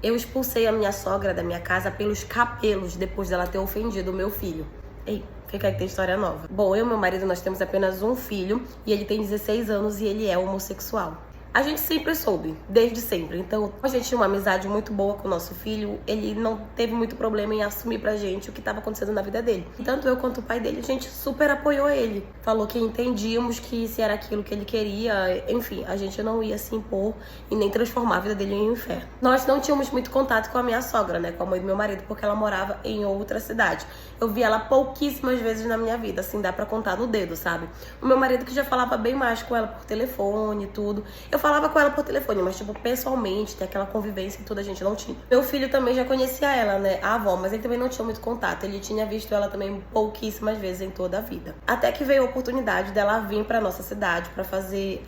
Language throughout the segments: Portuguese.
Eu expulsei a minha sogra da minha casa pelos cabelos depois dela ter ofendido o meu filho. Ei, fica aí que tem história nova. Bom, eu e meu marido, nós temos apenas um filho e ele tem 16 anos e ele é homossexual. A gente sempre soube, desde sempre. Então, a gente tinha uma amizade muito boa com o nosso filho. Ele não teve muito problema em assumir pra gente o que estava acontecendo na vida dele. Tanto eu quanto o pai dele, a gente super apoiou ele. Falou que entendíamos que se era aquilo que ele queria, enfim, a gente não ia se impor e nem transformar a vida dele em um inferno. Nós não tínhamos muito contato com a minha sogra, né, com a mãe do meu marido, porque ela morava em outra cidade. Eu vi ela pouquíssimas vezes na minha vida, assim, dá pra contar no dedo, sabe? O meu marido que já falava bem mais com ela por telefone e tudo. Eu falava com ela por telefone, mas tipo, pessoalmente, ter aquela convivência e tudo, a gente não tinha. Meu filho também já conhecia ela, né, a avó, mas ele também não tinha muito contato. Ele tinha visto ela também pouquíssimas vezes em toda a vida. Até que veio a oportunidade dela vir pra nossa cidade pra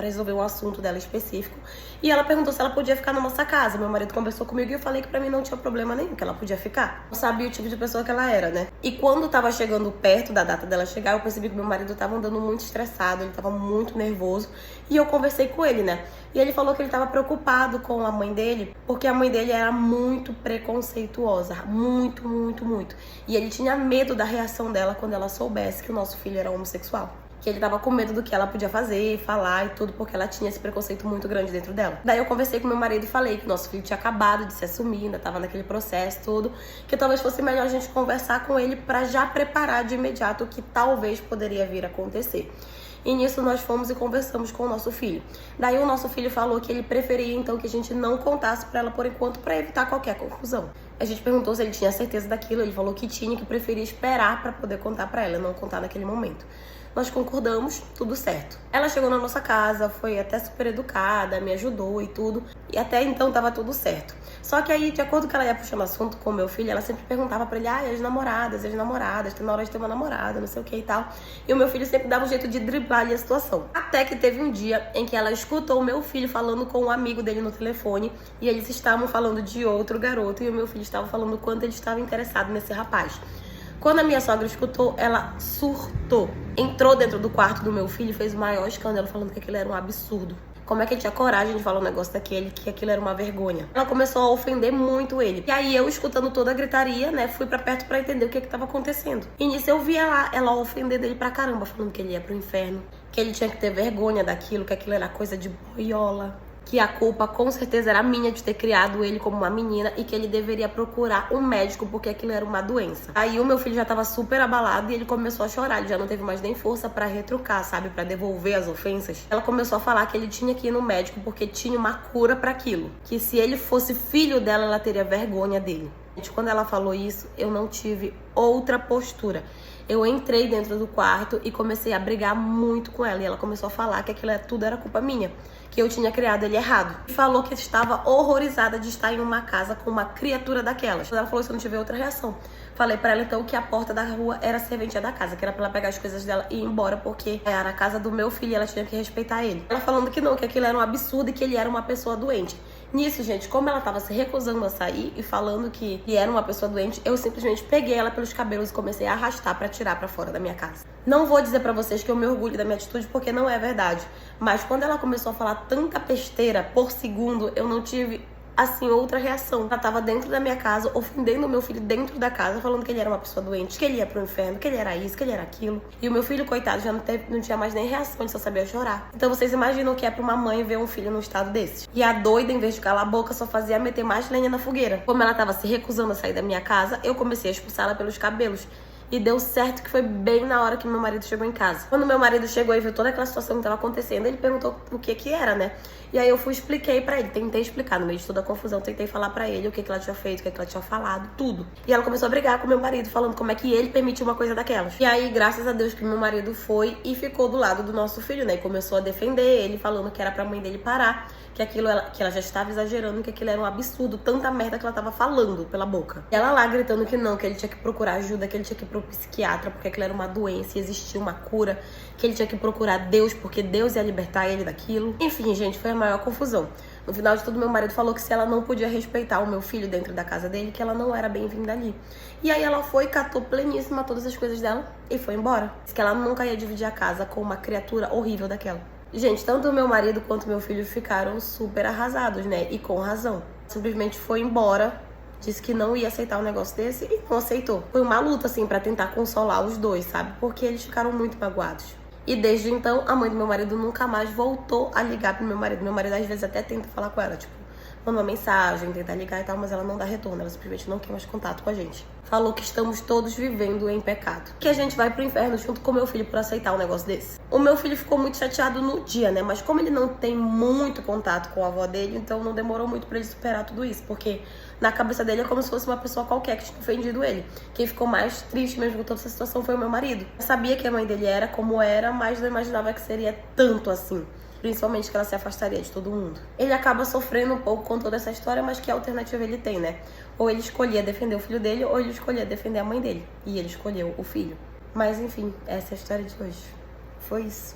resolver um assunto dela específico. E ela perguntou se ela podia ficar na nossa casa. Meu marido conversou comigo e eu falei que pra mim não tinha problema nenhum, que ela podia ficar. Eu sabia o tipo de pessoa que ela era, né? E quando tava chegando perto da data dela chegar, eu percebi que meu marido tava andando muito estressado, ele tava muito nervoso. E eu conversei com ele, né? E ele falou que ele tava preocupado com a mãe dele, porque a mãe dele era muito preconceituosa, muito, muito, muito. E ele tinha medo da reação dela quando ela soubesse que o nosso filho era homossexual. Que ele tava com medo do que ela podia fazer, falar e tudo, porque ela tinha esse preconceito muito grande dentro dela. Daí eu conversei com meu marido e falei que nosso filho tinha acabado de se assumir, ainda tava naquele processo tudo, que talvez fosse melhor a gente conversar com ele pra já preparar de imediato o que talvez poderia vir a acontecer. E nisso nós fomos e conversamos com o nosso filho. Daí o nosso filho falou que ele preferia então que a gente não contasse pra ela por enquanto, pra evitar qualquer confusão. A gente perguntou se ele tinha certeza daquilo, ele falou que tinha, que preferia esperar pra poder contar pra ela, não contar naquele momento. Nós concordamos, tudo certo. Ela chegou na nossa casa, foi até super educada, me ajudou e tudo. E até então tava tudo certo. Só que aí, de acordo com que ela ia puxando assunto com o meu filho, ela sempre perguntava pra ele, as namoradas, tá na hora de ter uma namorada, não sei o que e tal. E o meu filho sempre dava um jeito de driblar ali a situação. Até que teve um dia em que ela escutou o meu filho falando com um amigo dele no telefone. E eles estavam falando de outro garoto. E o meu filho estava falando o quanto ele estava interessado nesse rapaz. Quando a minha sogra escutou, ela surtou. Entrou dentro do quarto do meu filho e fez o maior escândalo, falando que aquilo era um absurdo. Como é que ele tinha coragem de falar um negócio daquele, que aquilo era uma vergonha. Ela começou a ofender muito ele. E aí eu, escutando toda a gritaria, né, fui pra perto pra entender o que tava acontecendo. E nisso eu vi ela ofender dele pra caramba, falando que ele ia pro inferno, que ele tinha que ter vergonha daquilo, que aquilo era coisa de boiola. Que a culpa com certeza era minha de ter criado ele como uma menina e que ele deveria procurar um médico porque aquilo era uma doença. Aí o meu filho já tava super abalado e ele começou a chorar, ele já não teve mais nem força pra retrucar, sabe, pra devolver as ofensas. Ela começou a falar que ele tinha que ir no médico porque tinha uma cura pra aquilo, que se ele fosse filho dela, ela teria vergonha dele. Gente, quando ela falou isso, eu não tive outra postura. Eu entrei dentro do quarto e comecei a brigar muito com ela. E ela começou a falar que aquilo tudo era culpa minha, que eu tinha criado ele errado. E falou que estava horrorizada de estar em uma casa com uma criatura daquelas. Ela falou isso, eu não tive outra reação. Falei pra ela então que a porta da rua era a serventia da casa, que era pra ela pegar as coisas dela e ir embora, porque era a casa do meu filho e ela tinha que respeitar ele. Ela falando que não, que aquilo era um absurdo e que ele era uma pessoa doente. Nisso, gente, como ela tava se recusando a sair e falando que era uma pessoa doente, eu simplesmente peguei ela pelos cabelos e comecei a arrastar pra tirar pra fora da minha casa. Não vou dizer pra vocês que eu me orgulho da minha atitude, porque não é verdade. Mas quando ela começou a falar tanta besteira por segundo, eu não tive assim, outra reação. Ela tava dentro da minha casa, ofendendo o meu filho dentro da casa, falando que ele era uma pessoa doente, que ele ia pro inferno, que ele era isso, que ele era aquilo. E o meu filho, coitado, já não tinha mais nem reação, ele só sabia chorar. Então vocês imaginam o que é pra uma mãe ver um filho num estado desse. E a doida, em vez de calar a boca, só fazia meter mais lenha na fogueira. Como ela tava se recusando a sair da minha casa, eu comecei a expulsá-la pelos cabelos. E deu certo que foi bem na hora que meu marido chegou em casa. Quando meu marido chegou e viu toda aquela situação que tava acontecendo, ele perguntou o que era, né? E aí eu expliquei pra ele, tentei explicar, no meio de toda a confusão, tentei falar pra ele o que ela tinha feito, o que ela tinha falado, tudo. E ela começou a brigar com meu marido, falando como é que ele permitiu uma coisa daquelas. E aí, graças a Deus que meu marido foi e ficou do lado do nosso filho, né? E começou a defender ele, falando que era pra mãe dele parar, que ela já estava exagerando, que aquilo era um absurdo, tanta merda que ela tava falando pela boca. E ela lá gritando que não, que ele tinha que procurar ajuda, que ele tinha que ir pro psiquiatra, porque aquilo era uma doença e existia uma cura, que ele tinha que procurar Deus, porque Deus ia libertar ele daquilo. Enfim, gente, foi a maior confusão. No final de tudo, meu marido falou que se ela não podia respeitar o meu filho dentro da casa dele, que ela não era bem-vinda ali. E aí ela foi, catou pleníssima todas as coisas dela e foi embora. Disse que ela nunca ia dividir a casa com uma criatura horrível daquela. Gente, tanto o meu marido quanto o meu filho ficaram super arrasados, né? E com razão. Simplesmente foi embora, disse que não ia aceitar um negócio desse e não aceitou. Foi uma luta, assim, pra tentar consolar os dois, sabe? Porque eles ficaram muito magoados. E desde então, a mãe do meu marido nunca mais voltou a ligar pro meu marido. Meu marido às vezes até tenta falar com ela, tipo, manda uma mensagem, tenta ligar e tal, mas ela não dá retorno, ela simplesmente não quer mais contato com a gente. Falou que estamos todos vivendo em pecado, que a gente vai pro inferno junto com meu filho por aceitar um negócio desse. O meu filho ficou muito chateado no dia, né, mas como ele não tem muito contato com a avó dele, então não demorou muito pra ele superar tudo isso, porque na cabeça dele é como se fosse uma pessoa qualquer que tinha ofendido ele. Quem ficou mais triste mesmo com toda essa situação foi o meu marido. Eu sabia que a mãe dele era como era, mas não imaginava que seria tanto assim. Principalmente que ela se afastaria de todo mundo. Ele acaba sofrendo um pouco com toda essa história, mas que alternativa ele tem, né? Ou ele escolhia defender o filho dele, ou ele escolhia defender a mãe dele. E ele escolheu o filho. Mas enfim, essa é a história de hoje. Foi isso.